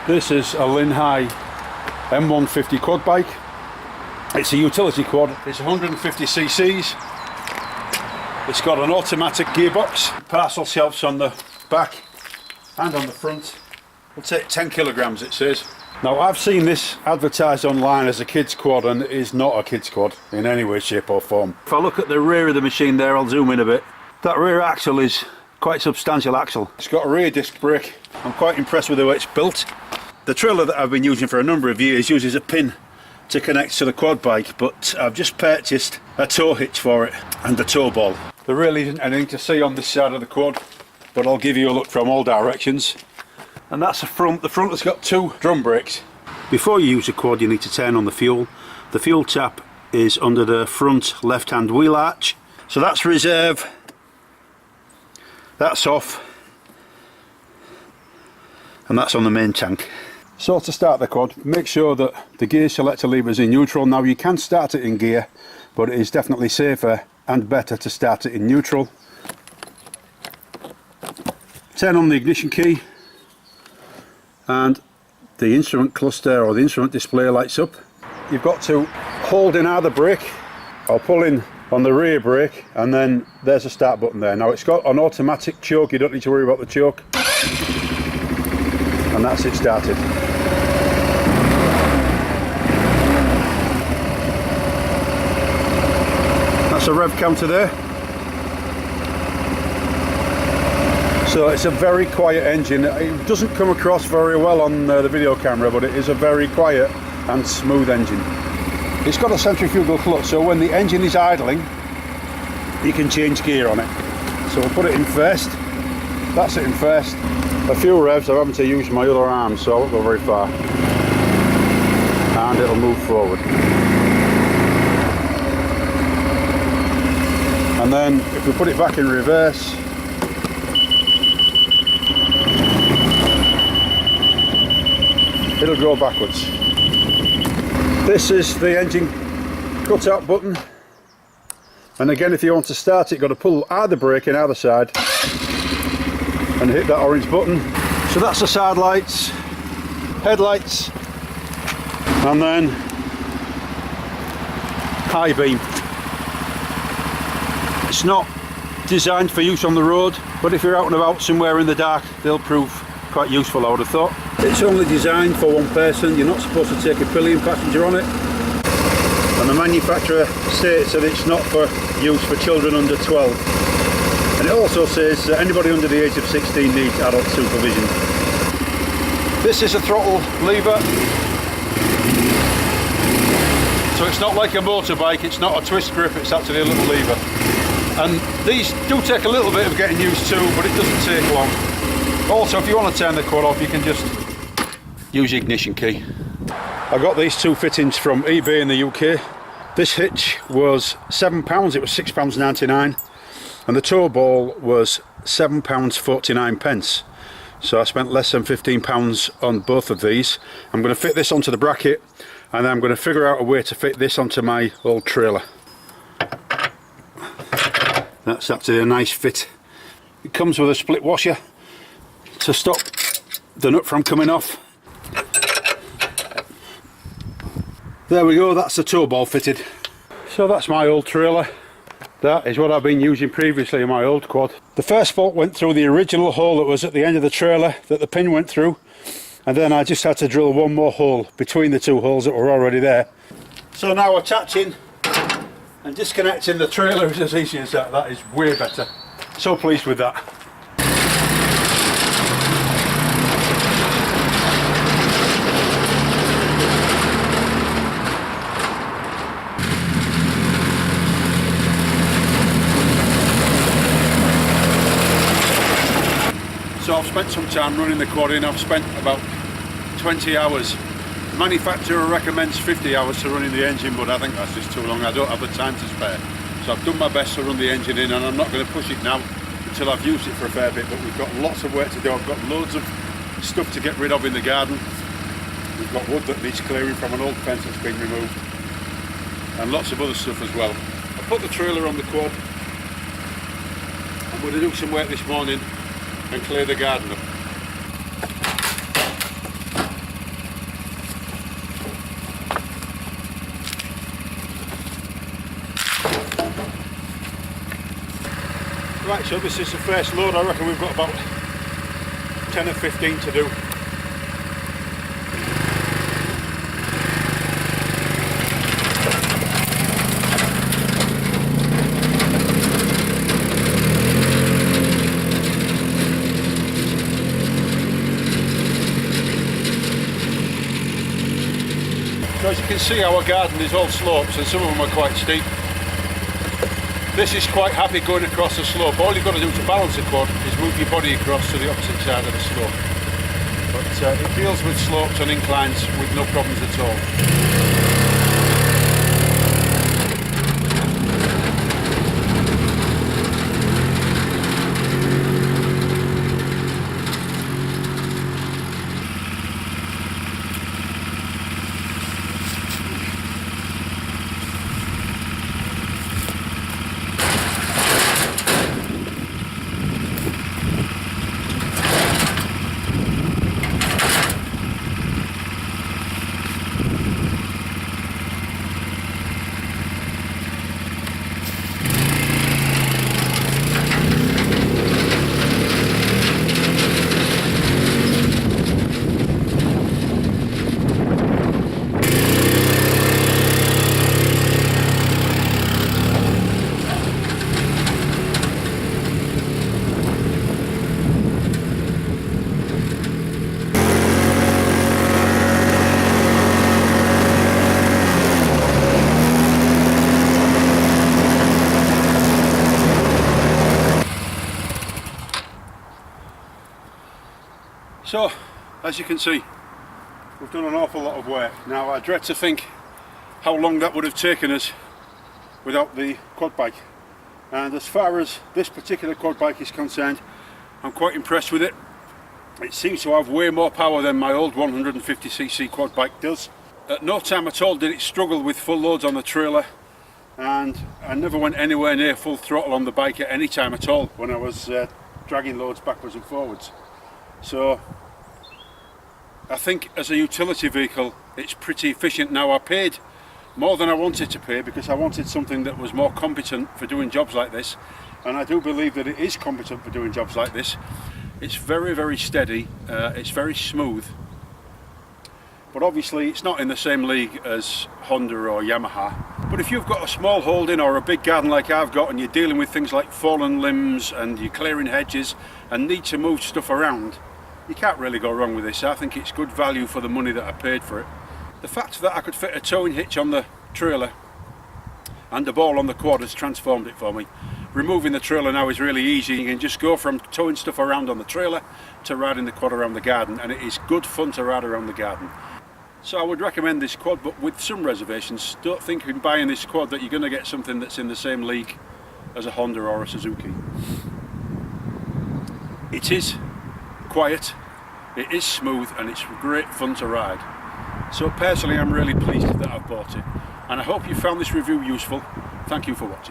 This is a Linhai M150 Quad Bike. It's a utility quad. It's 150 cc's. It's got an automatic gearbox. Parcel shelves on the back and on the front. It'll take 10 kilograms, it says. Now, I've seen this advertised online as a kids quad, and it is not a kids quad in any way, shape or form. If I look at the rear of the machine there, I'll zoom in a bit. That rear axle is quite a substantial axle. It's got a rear disc brake. I'm quite impressed with the way it's built. The trailer that I've been using for a number of years uses a pin to connect to the quad bike, but I've just purchased a tow hitch for it and a tow ball. There really isn't anything to see on this side of the quad, but I'll give you a look from all directions. And that's the front. The front has got two drum brakes. Before you use a quad, you need to turn on the fuel. The fuel tap is under the front left-hand wheel arch. So that's reserve. That's off. And that's on the main tank. So to start the quad, make sure that the gear selector lever is in neutral. Now, you can start it in gear, but it is definitely safer and better to start it in neutral. Turn on the ignition key and the instrument cluster or the instrument display lights up. You've got to hold in either brake or pull in on the rear brake, and then there's a start button there. Now, it's got an automatic choke, you don't need to worry about the choke. And that's it started. That's a rev counter there. So it's a very quiet engine. It doesn't come across very well on the video camera, but it is a very quiet and smooth engine. It's got a centrifugal clutch, so when the engine is idling, you can change gear on it. So we'll put it in first. That's it in first. A few revs, I'm having to use my other arm, so I won't go very far. And it'll move forward. And then if we put it back in reverse, it'll go backwards. This is the engine cutout button. And again, if you want to start it, you've got to pull either brake in either side and hit that orange button. So that's the side lights, headlights, and then high beam. It's not designed for use on the road, but if you're out and about somewhere in the dark, they'll prove quite useful, I would have thought. It's only designed for one person. You're not supposed to take a pillion passenger on it. And the manufacturer states that it's not for use for children under 12. And it also says that anybody under the age of 16 needs adult supervision. This is a throttle lever. So it's not like a motorbike, it's not a twist grip, it's actually a little lever. And these do take a little bit of getting used to, but it doesn't take long. Also, if you want to turn the quad off, you can just use the ignition key. I got these two fittings from eBay in the UK. This hitch was £7, it was £6.99. And the tow ball was £7.49. So I spent less than £15 on both of these. I'm going to fit this onto the bracket, and then I'm going to figure out a way to fit this onto my old trailer. That's actually a nice fit. It comes with a split washer to stop the nut from coming off. There we go, that's the tow ball fitted. So that's my old trailer. That is what I've been using previously in my old quad. The first bolt went through the original hole that was at the end of the trailer that the pin went through, and then I just had to drill one more hole between the two holes that were already there. So now attaching and disconnecting the trailer is as easy as that. That is way better. So pleased with that. So I've spent some time running the quad in. I've spent about 20 hours. The manufacturer recommends 50 hours to running the engine, but I think that's just too long. I don't have the time to spare. So I've done my best to run the engine in, and I'm not going to push it now until I've used it for a fair bit, but we've got lots of work to do. I've got loads of stuff to get rid of in the garden. We've got wood that needs clearing from an old fence that's been removed, and lots of other stuff as well. I put the trailer on the quad. I'm going to do some work this morning and clear the garden up. Right, so this is the first load. I reckon we've got about 10 or 15 to do. So as you can see, our garden is all slopes and some of them are quite steep. This is quite happy going across the slope. All you've got to do to balance the quad is move your body across to the opposite side of the slope. But it deals with slopes and inclines with no problems at all. So, as you can see, we've done an awful lot of work. Now I dread to think how long that would have taken us without the quad bike. And as far as this particular quad bike is concerned, I'm quite impressed with it. It seems to have way more power than my old 150cc quad bike does. At no time at all did it struggle with full loads on the trailer, and I never went anywhere near full throttle on the bike at any time at all when I was dragging loads backwards and forwards. So I think as a utility vehicle it's pretty efficient. Now I paid more than I wanted to pay because I wanted something that was more competent for doing jobs like this, and I do believe that it is competent for doing jobs like this. It's very, very steady, it's very smooth, but obviously it's not in the same league as Honda or Yamaha. But if you've got a small holding or a big garden like I've got, and you're dealing with things like fallen limbs and you're clearing hedges and need to move stuff around, you can't really go wrong with this. I think it's good value for the money that I paid for it. The fact that I could fit a towing hitch on the trailer and a ball on the quad has transformed it for me. Removing the trailer now is really easy. You can just go from towing stuff around on the trailer to riding the quad around the garden, and it is good fun to ride around the garden. So I would recommend this quad, but with some reservations. Don't think in buying this quad that you're going to get something that's in the same league as a Honda or a Suzuki. It is quiet, it is smooth, and it's great fun to ride. So personally I'm really pleased that I've bought it, and I hope you found this review useful. Thank you for watching.